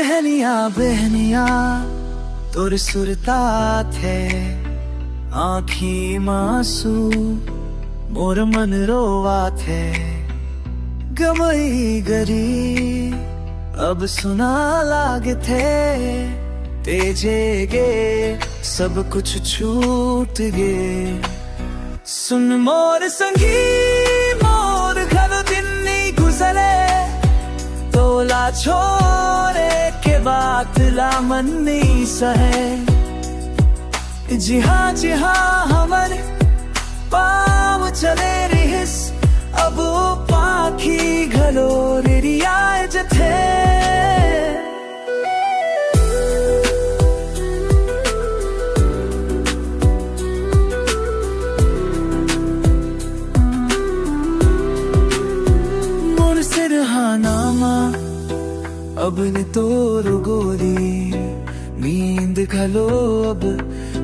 टहनिया बहनिया तोर सुरता थे आँखी मासू मोर मन रोवा थे गमई गरी अब सुना लागे थे तेजे गे सब कुछ छूट गे सुन मोर संगी मोर घर दिन नहीं गुजरे तोला छोरे के बात ला मन नहीं सहे जी हाँ हमर पाव चले रिहिस अब पाखी घलो रियाय जथे मोर सिरहानामा अब ने तोर गोरी नींद घलो अब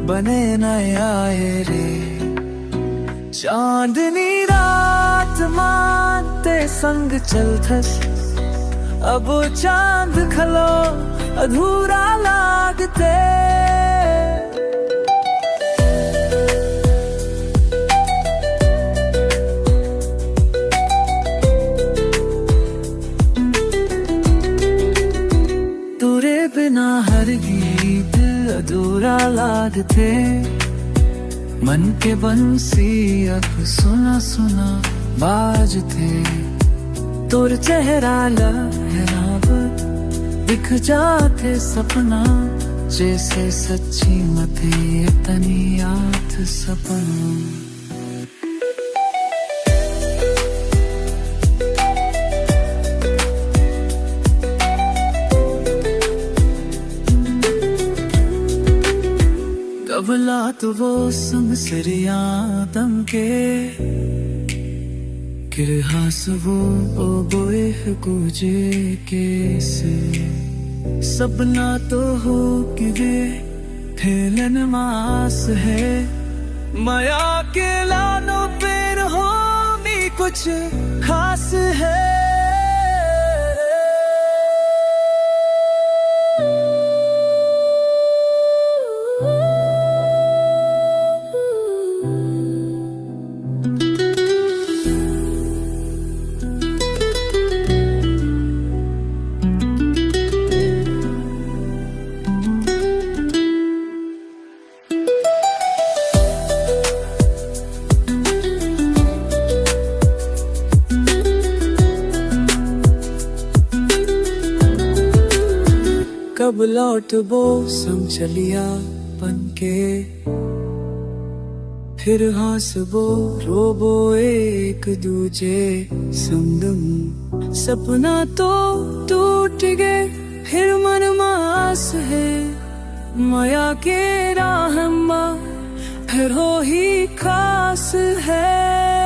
बने न आए रे चांदनी रात मानते संग चलथस अब चांद खलो अधूरा लागते तुरे बिना हर गीत अधूरा लागते मन के बंसी अब सुना सुना बाजते तोर चेहरा लहराव दिख जाते सपना जैसे सच्ची मते तनी याद सपना कबला तो वो संग सिरिया दम के किरहास वो ओ बोए गुजे के से सपना तो हो कि वे थेलन मास है माया के लानो पेर हो भी कुछ खास है कब लौटबो संग चलिया बन के फिर हंसबो रोबो एक दूजे संगम सपना तो टूट गए फिर मन मास है माया के राहमा फिर हो ही खास है।